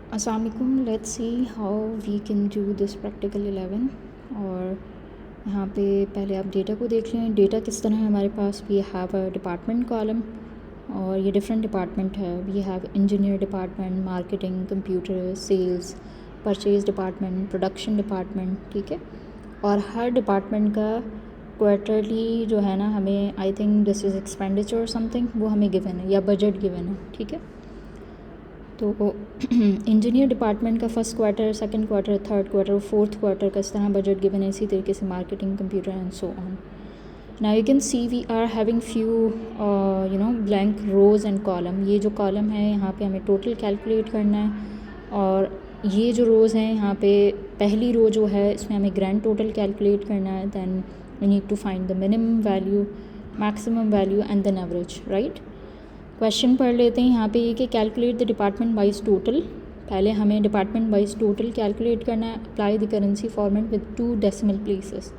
अस्सलाम वालेकुम। Let's see how we can do this practical 11। और यहाँ पे पहले आप डेटा को देख लें। डेटा किस तरह है हमारे पास। We have a department column और ये डिफरेंट डिपार्टमेंट है। We have engineer department, marketing, computer, sales, purchase department, production department, ठीक है। और हर डिपार्टमेंट का क्वार्टरली जो है ना, हमें I think this is expenditure something, वो हमें गिवन है या बजट गिवन है, ठीक है। तो इंजीनियर डिपार्टमेंट का first quarter, second quarter, third quarter, fourth quarter का इस तरह बजट गिवन है। इसी तरीके से marketing, computer and so on. Now you can see we are having few blank rows and column. ये जो कॉलम है यहाँ पे हमें टोटल कैलकुलेट करना है, और ये जो रोज़ हैं यहाँ पे पहली रो जो है इसमें हमें ग्रैंड टोटल कैलकुलेट करना है। Then we need to find the minimum value, maximum value and then average, right. Question पढ़ लेते हैं यहाँ पे ये कि calculate the department wise total. पहले हमें डिपार्टमेंट वाइज टोटल कैलकुलेट करना है। Apply the currency format with 2 decimal places,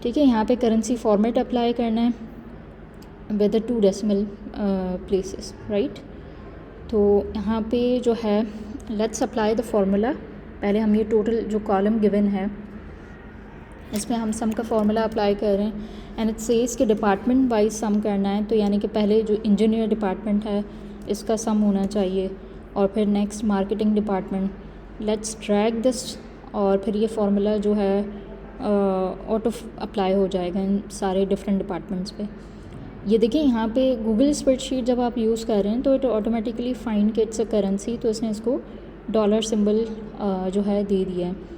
ठीक है। यहाँ पे करेंसी फॉर्मेट अप्लाई करना है विद 2 डेसिमल प्लेसेस, राइट। तो यहाँ पे जो है लेट्स अप्लाई द फॉर्मूला। पहले हम ये टोटल जो कॉलम गिवन है इसमें हम सम का फॉर्मूला अप्लाई कर रहे हैं। एंड इट सेज कि डिपार्टमेंट वाइज सम करना है, तो यानी कि पहले जो इंजीनियर डिपार्टमेंट है इसका सम होना चाहिए, और फिर next marketing department. Let's drag this, और फिर ये फार्मूला जो है ऑटो अप्लाई हो जाएगा इन सारे डिफरेंट डिपार्टमेंट्स पे। ये देखिए यहाँ पे गूगल स्प्रेडशीट जब आप यूज़ कर रहे हैं तो इट ऑटोमेटिकली फाइंड कि इट्स अ करेंसी, तो इसने इसको डॉलर सिंबल जो है दे दिया है।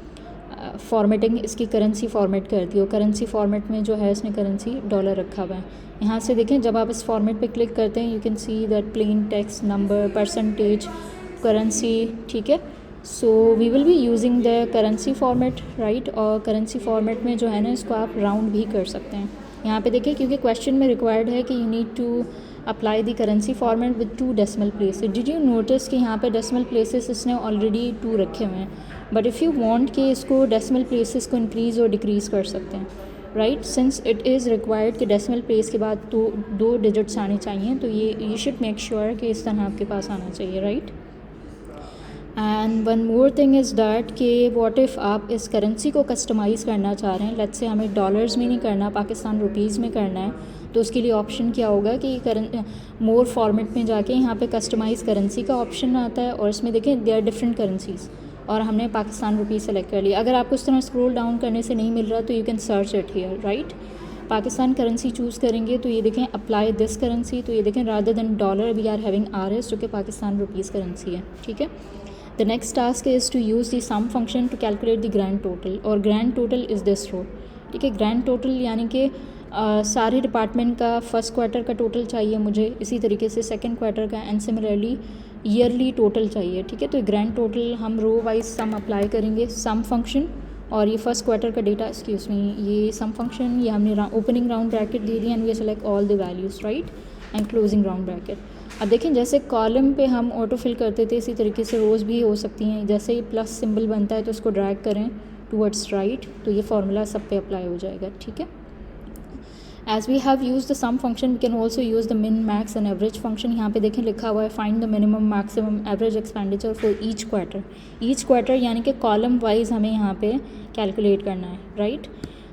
फॉर्मेटिंग इसकी करेंसी फॉर्मेट कर दी, और करेंसी फॉर्मेट में जो है इसने करेंसी डॉलर रखा हुआ है। यहाँ से देखें जब आप इस फॉर्मेट पे क्लिक करते हैं you can see that plain text, number, percentage, currency, ठीक है। So we will be using the currency format, right. और करेंसी फॉर्मेट में जो है ना इसको आप राउंड भी कर सकते हैं। यहाँ पे देखिए क्योंकि क्वेश्चन में रिक्वायर्ड है कि you need to apply the currency format with 2 decimal places. Did you notice कि यहाँ पे डेसिमल प्लेसेस इसने ऑलरेडी 2 रखे हुए हैं, बट इफ़ यू वांट कि इसको डेसिमल प्लेसेस को इंक्रीज़ और डिक्रीज़ कर सकते हैं, right. Since it is required कि डेसिमल प्लेस के बाद तो 2 डिजिट्स आने चाहिए, तो ये यू शुड मेक श्योर कि इस तरह आपके पास आना चाहिए, right. And one more thing is that कि व्हाट इफ़ आप इस करेंसी को कस्टमाइज़ करना चाह रहे हैं। लेट्स से हमें डॉलर्स में नहीं करना, पाकिस्तान रुपीज़ में करना है, तो उसके लिए ऑप्शन क्या होगा कि मोर फॉर्मेट में जाके यहाँ पे कस्टमाइज़ करेंसी का ऑप्शन आता है, और इसमें देखें दे आर डिफरेंट करेंसीज़, और हमने पाकिस्तान रुपीज़ सेलेक्ट कर लिया। अगर आपको इस तरह स्क्रॉल डाउन करने से नहीं मिल रहा तो you can search it here, right. Pakistan currency choose करेंगे तो ये देखें अप्लाई दिस करेंसी, तो ये देखें rather than dollar we are having RS, जो कि पाकिस्तान रुपीज़ करेंसी है, ठीक है। The next task is to use the sum function to calculate the grand total, और grand total is this row, ठीक है। ग्रैंड टोटल यानी कि सारे डिपार्टमेंट का फर्स्ट क्वार्टर का टोटल चाहिए मुझे, इसी तरीके से सेकंड क्वार्टर का, एंड सिमिलरली ईयरली टोटल चाहिए, ठीक है। तो ग्रैंड टोटल हम रो वाइज सम अप्लाई करेंगे, सम फंक्शन, और ये फर्स्ट क्वार्टर का डेटा, एक्सक्यूज मी, ये सम फंक्शन, ये हमने ओपनिंग राउंड ब्रैकेट दे दी, and we select all the values, right, and closing round bracket. अब देखें जैसे कॉलम पे हम ऑटो फिल करते थे इसी तरीके से रोज़ भी हो सकती हैं। जैसे ही प्लस सिंबल बनता है तो उसको ड्रैग करें टूवर्ड्स राइट, तो ये फार्मूला सब पे अप्लाई हो जाएगा, ठीक है। As we have use the sum function we can also use the min, max and average function. यहाँ पे देखें लिखा हुआ है find the minimum, maximum, average expenditure for each quarter. Each quarter यानी कि कॉलम वाइज हमें यहाँ पे कैलकुलेट करना है, right.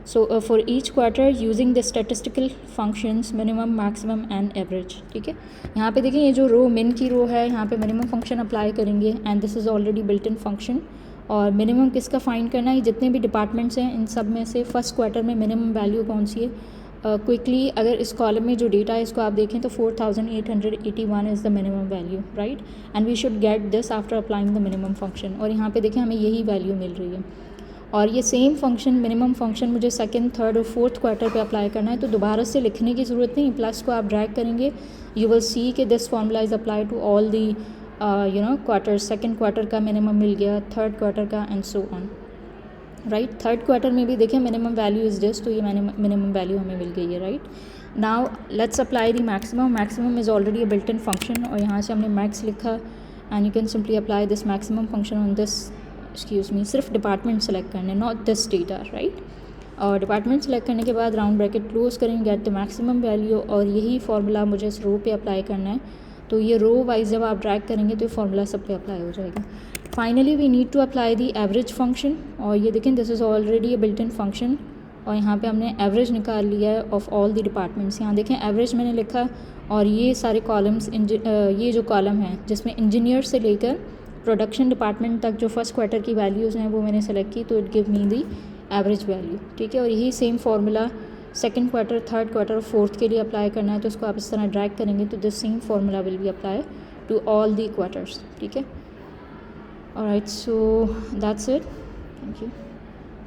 So for each quarter using the statistical functions minimum, maximum and average, ठीक है। यहाँ पे देखिए ये जो रो मिन की रो है यहाँ पे मिनिमम फंक्शन अप्लाई करेंगे, and this is already built in function. और मिनिमम किसका फाइंड करना है, जितने भी डिपार्टमेंट्स हैं इन सब में से फर्स्ट क्वार्टर में मिनिमम वैल्यू कौन सी है। क्विकली अगर इस कॉलम में जो डेटा है इसको आप देखें तो 4881 is the minimum value, right. And we should get this after applying the minimum function, और यहाँ पे देखें हमें यही वैल्यू मिल रही है। और ये सेम फंक्शन मिनिमम फंक्शन मुझे सेकंड, थर्ड और फोर्थ क्वार्टर पे अप्लाई करना है, तो दोबारा से लिखने की ज़रूरत नहीं, प्लस को आप ड्रैग करेंगे, यू विल सी कि this formula is apply to all the quarter. Second quarter का मिनिमम मिल गया, थर्ड क्वार्टर का, and so on, right. Third quarter में भी देखें मिनिमम वैल्यू इज़ दिस, तो ये मिनिमम वैल्यू हमें मिल गई है, right. Now let's apply the maximum. Maximum is already a built in function, और यहाँ से हमने मैक्स लिखा, and you can simply apply this maximum function on this, excuse me, सिर्फ डिपार्टमेंट सेलेक्ट करने, नॉट दिस डेटा, राइट। और department select करने के बाद राउंड ब्रैकेट क्लोज करेंगे, गेट द मैक्सिमम वैल्यू, और यही फार्मूला मुझे इस रो पे अप्लाई करना है। तो ये रो वाइज जब आप ड्रैग करेंगे तो ये फार्मूला सब पे अप्लाई हो जाएगा. Finally we need to apply the average function, और ये देखें this is already a built in function, और यहाँ पे हमने एवरेज निकाल लिया है ऑफ ऑल द डिपार्टमेंट्स. यहाँ देखें एवरेज मैंने लिखा, और ये सारे कॉलम्स ये जो कॉलम है जिसमें इंजीनियर से लेकर प्रोडक्शन डिपार्टमेंट तक जो फर्स्ट क्वार्टर की वैल्यूज़ हैं वो मैंने सेलेक्ट की, तो it give me the average value. ठीक है, और यही same formula second quarter, third quarter और फोर्थ के लिए अप्लाई करना है. तो उसको आप इस तरह ड्रैग करेंगे तो this same formula will be apply to all the quarters. ठीक है, alright, so that's it, thank you.